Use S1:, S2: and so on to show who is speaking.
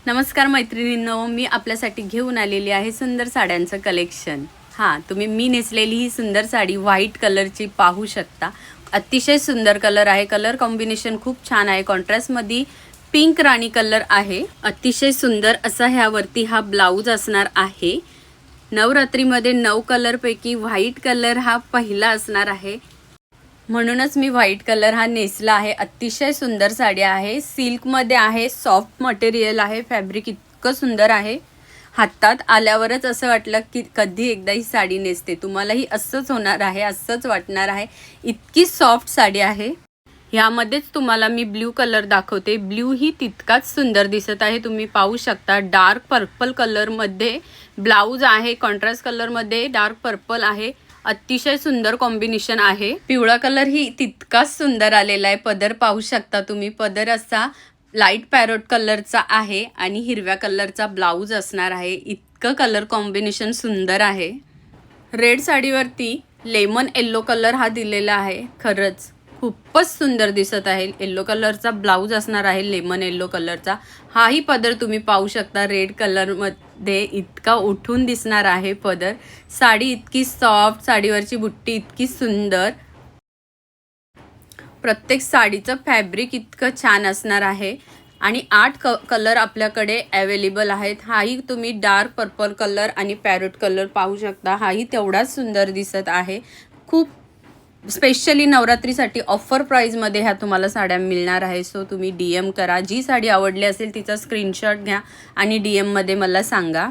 S1: नमस्कार मैत्रिणींनो, मी आपल्यासाठी घेऊन आलेली आहे सुंदर साड्यांचं कलेक्शन। तुम्ही मी नेसलेली ही सुंदर साडी व्हाईट कलरची पाहू शकता। अतिशय सुंदर कलर आहे। कलर कॉम्बिनेशन खूप छान आहे। कॉन्ट्रास्टमध्ये पिंक राणी कलर आहे। अतिशय सुंदर असा ह्यावरती हा ब्लाउज असणार आहे। नवरात्रीमध्ये 9 कलरपैकी व्हाईट कलर हा पहिला असणार आहे, म्हणूनच मी व्हाईट कलर हा नेसला आहे। अतिशय सुंदर साडी आहे। सिल्क मध्ये आहे, सॉफ्ट मटेरियल आहे, फॅब्रिक इतकं सुंदर आहे। हातात आल्यावरच असं वाटलं की कधी एकदा ही साडी नेसते। तुम्हालाही असंच होणार आहे, असंच वाटणार आहे। इतकी सॉफ्ट साडी आहे। यामध्येच तुम्हाला मी ब्ल्यू कलर दाखवते। ब्ल्यू ही तितकाच सुंदर दिसत आहे। तुम्ही पाहू शकता डार्क पर्पल कलर मध्ये ब्लाउज आहे। कॉन्ट्रास्ट कलर मध्ये डार्क पर्पल आहे। अतिशय सुंदर कॉम्बिनेशन आहे। पिवळा कलर ही तितकाच सुंदर आलेला आहे। पदर पाहू शकता तुम्ही, पदर असा लाईट पॅरोट कलरचा आहे आणि हिरव्या कलरचा ब्लाउज असणार आहे। इतकं कलर कॉम्बिनेशन सुंदर आहे। रेड साडीवरती लेमन येलो कलर हा दिलेला आहे। खरंच खूपच सुंदर दिसत आहे। येलो कलरचा ब्लाउज असणार आहे, लेमन येलो कलरचा। हाही पदर तुम्ही पाहू शकता, रेड कलर मध्ये इतका उठून दिसणार आहे पदर। साडी इतकी सॉफ्ट, साडीवरची बुट्टी इतकी सुंदर। प्रत्येक साडीचं फॅब्रिक इतकं छान असणार आहे आणि 8 कलर आपल्याकडे अवेलेबल आहेत। हाही तुम्ही डार्क पर्पल कलर आणि पॅरोट कलर पाहू शकता। हाही तेवढाच सुंदर दिसत आहे। खूप स्पेशली नवरात्रीसाठी ऑफर प्राइसमध्ये ह्या तुम्हाला साड्या मिळणार आहे। सो तुम्ही DM करा। जी साडी आवडली असेल तिचा स्क्रीनशॉट घ्या आणि DM मध्ये मला सांगा।